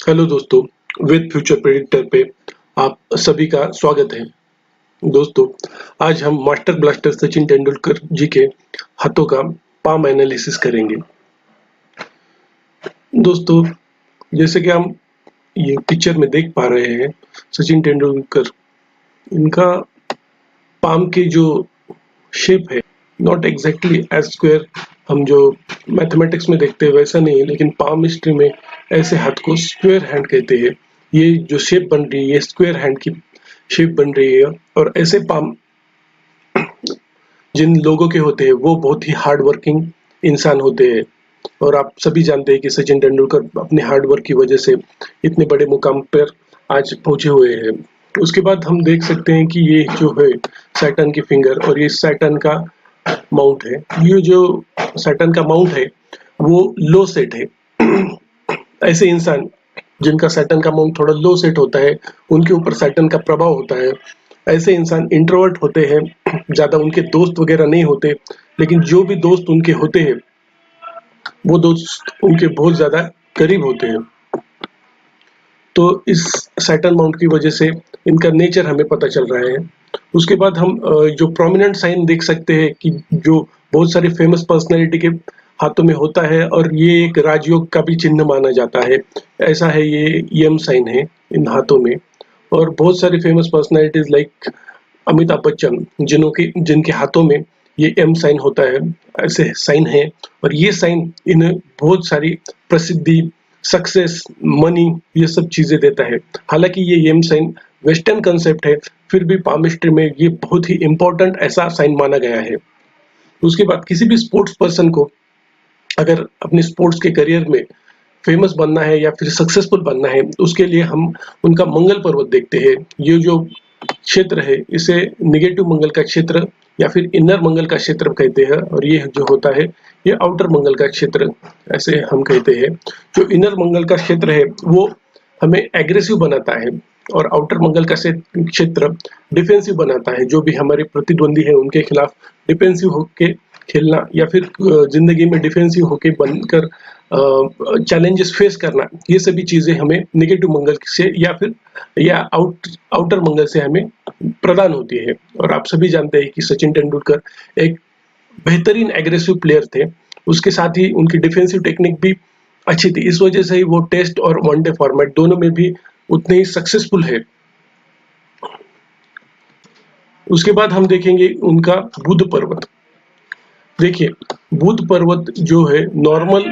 Hello दोस्तों, वेद future predictor पे आप सभी का स्वागत है। दोस्तों, आज हम मास्टर ब्लास्टर सचिन तेंदुलकर जी के हाथों का पाम एनालिसिस करेंगे। दोस्तों, जैसे कि हम ये पिक्चर में देख पा रहे हैं, सचिन तेंदुलकर, इनका पाम की जो शेप है, नॉट एग्जैक्टली एज स्क्वायर हम जो मैथमेटिक्स में देखते हैं वैसा नहीं है, लेकिन पाम हिस्ट्री में ऐसे हाथ को स्क्वायर हैंड कहते हैं। ये जो शेप बन रही है, ये स्क्वायर हैंड की शेप बन रही है। और ऐसे पाम जिन लोगों के होते हैं वो बहुत ही हार्ड वर्किंग इंसान होते हैं। और आप सभी जानते हैं कि सचिन तेंदुलकर अपने हार्ड वर्क की वजह से इतने बड़े मुकाम पर आज पहुंचे हुए हैं। उसके बाद हम देख सकते हैं कि ये जो है सैटर्न की फिंगर और ये सैटर्न का माउंट है। ये जो सैटर्न का माउंट है वो लो सेट है। ऐसे इंसान जिनका सैटर्न का माउंट थोड़ा लो सेट होता है, उनके ऊपर सैटर्न का प्रभाव होता है। ऐसे इंसान इंट्रोवर्ट होते हैं, ज्यादा उनके दोस्त वगैरह नहीं होते, लेकिन जो भी दोस्त उनके होते हैं वो दोस्त उनके बहुत ज्यादा करीब होते हैं। तो इस सैटर्न माउंट की वजह से इनका नेचर हमें पता चल रहा है। उसके बाद हम जो प्रोमिनेंट साइन देख सकते हैं कि जो बहुत सारे फेमस पर्सनैलिटी के हाथों में होता है, और ये एक राजयोग का भी चिन्ह माना जाता है। ऐसा है, ये यम साइन है इन हाथों में। और बहुत सारे famous personalities like Amitabh Bachchan, जिनके हाथों में ये एम साइन होता है, ऐसे साइन है। और ये साइन इन्हें बहुत सारी प्रसिद्धि, सक्सेस, मनी, ये सब चीजें देता है। हालांकि ये एम साइन वेस्टर्न कंसेप्ट है, फिर भी पामिस्ट्री में ये बहुत ही इंपॉर्टेंट ऐसा साइन माना गया है। उसके बाद किसी भी स्पोर्ट्स पर्सन को अगर अपने स्पोर्ट्स के करियर में फेमस बनना है या फिर सक्सेसफुल बनना है, उसके लिए हम उनका मंगल पर्वत देखते हैं। ये जो क्षेत्र है इसे निगेटिव मंगल का क्षेत्र या फिर इनर मंगल का क्षेत्र कहते हैं, और ये जो होता है ये आउटर मंगल का क्षेत्र ऐसे हम कहते हैं। जो इनर मंगल का क्षेत्र है वो हमें एग्रेसिव बनाता है, और आउटर मंगल का क्षेत्र डिफेंसिव बनाता है। जो भी हमारे प्रतिद्वंदी है उनके खिलाफ डिफेंसिव होके खेलना, या फिर जिंदगी में डिफेंसिव होके बनकर चैलेंजेस फेस करना, ये सभी चीजें हमें नेगेटिव मंगल से या आउटर मंगल से हमें प्रदान होती है। और आप सभी जानते हैं कि सचिन तेंदुलकर एक बेहतरीन एग्रेसिव प्लेयर थे। उसके साथ ही उनकी डिफेंसिव टेक्निक भी अच्छी थी। इस वजह से ही वो टेस्ट और वनडे फॉर्मेट दोनों में भी उतने ही सक्सेसफुल है। उसके बाद हम देखेंगे उनका बुध पर्वत। देखिए, बुध पर्वत जो है नॉर्मल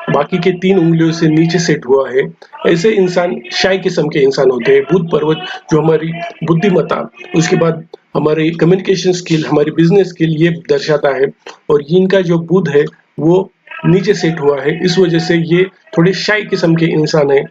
बाकी के 3 उंगलियों से नीचे सेट हुआ है। ऐसे इंसान शाय किस्म के इंसान होते हैं। बुध पर्वत जो हमारी बुद्धिमत्ता, उसके बाद हमारी कम्युनिकेशन स्किल, हमारी बिजनेस स्किल, ये दर्शाता है। और इनका जो बुध है वो नीचे सेट हुआ है, इस वजह से ये थोड़े शाय किस्म के इंसान है।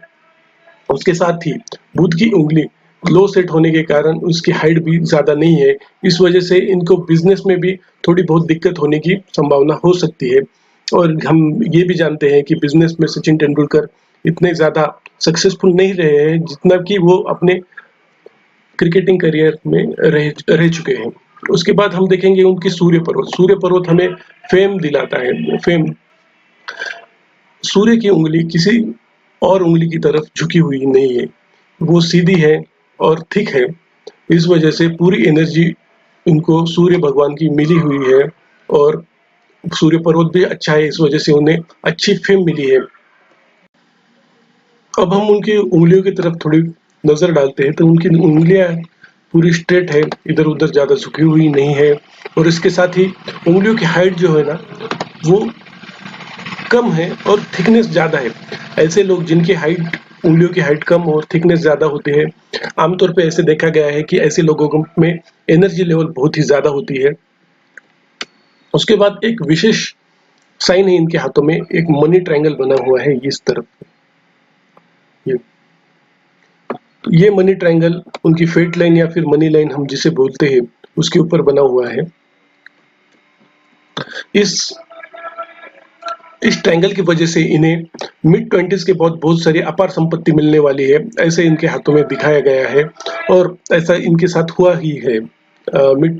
उसके साथ ही बुध की उंगली लो सेट होने के कारण उसकी हाइट भी ज्यादा नहीं है। इस वजह से इनको बिजनेस में भी थोड़ी बहुत दिक्कत होने की संभावना हो सकती है। और हम ये भी जानते हैं कि बिजनेस में सचिन तेंदुलकर इतने ज्यादा सक्सेसफुल नहीं रहे हैं जितना कि वो अपने क्रिकेटिंग करियर में रह चुके हैं। उसके बाद हम देखेंगे उनकी सूर्य पर्वत। सूर्य पर्वत हमें फेम दिलाता है। फेम, सूर्य की उंगली किसी और उंगली की तरफ झुकी हुई नहीं है, वो सीधी है और थिक है। इस वजह से पूरी एनर्जी इनको सूर्य भगवान की मिली हुई है, और सूर्य पर्वत भी अच्छा है, इस वजह से उन्हें अच्छी फेम मिली है। अब हम उनकी उंगलियों की तरफ थोड़ी नजर डालते हैं, तो उनकी उंगलियां पूरी स्ट्रेट है, इधर उधर ज्यादा झुकी हुई नहीं है। और इसके साथ ही उंगलियों की हाइट जो है ना वो कम है और थिकनेस ज्यादा है। ऐसे लोग जिनकी हाइट, उंगलियों की हाइट कम और थिकनेस ज्यादा होती है, आमतौर पे ऐसे देखा गया है कि ऐसे लोगों में एनर्जी लेवल बहुत ही ज्यादा होती है। उसके बाद एक विशेष साइन है इनके हाथों में, एक मनी ट्रायंगल बना हुआ है इस तरफ। ये ये मनी ट्रायंगल उनकी फेट लाइन या फिर मनी लाइन हम जिसे बोलते हैं उसके ऊपर बना हुआ है। इस इस ट्रायंगल की वजह से इन्हें मिड 20s के बहुत बहुत सारी अपार संपत्ति मिलने वाली है, ऐसे इनके हाथों में दिखाया गया है। और ऐसा इनके साथ हुआ ही है। मिड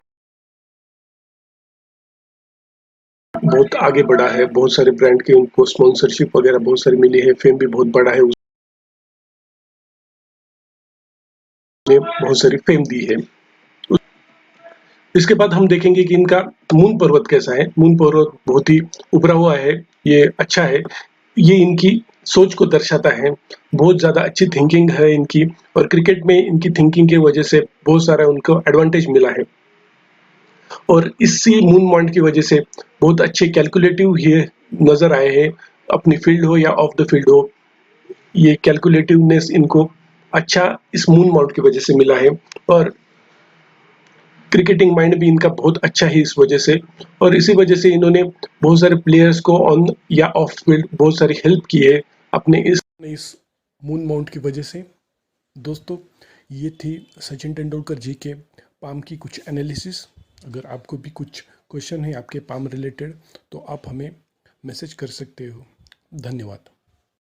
बहुत आगे बढ़ा है, बहुत सारे ब्रांड के उनको स्पॉन्सरशिप वगैरह बहुत सारी मिली है, फेम भी बहुत बड़ा है। में बहुत सारी फेम दी है। इसके बाद हम देखेंगे कि इनका मून पर्वत कैसा है। मून पर्वत बहुत ही उभरा हुआ है, ये अच्छा है। ये इनकी सोच को दर्शाता है, बहुत ज़्यादा अच्छी थिंकिंग है इनकी, और क्रिकेट में इनकी थिंकिंग की वजह से बहुत सारा उनको एडवांटेज मिला है। और इसी मून मॉन्ट की वजह से बहुत अच्छे कैलकुलेटिव ये नज़र आए हैं, अपनी फील्ड हो या ऑफ द फील्ड हो। ये कैलकुलेटिवनेस इनको अच्छा इस मून माउंट की वजह से मिला है, और क्रिकेटिंग माइंड भी इनका बहुत अच्छा है इस वजह से। और इसी वजह से इन्होंने बहुत सारे प्लेयर्स को ऑन या ऑफ फील्ड बहुत सारी हेल्प की है अपने इस मून माउंट की वजह से। दोस्तों, ये थी सचिन तेंदुलकर जी के पाम की कुछ एनालिसिस। अगर आपको भी कुछ क्वेश्चन है आपके पाम रिलेटेड तो आप हमें मैसेज कर सकते हो। धन्यवाद।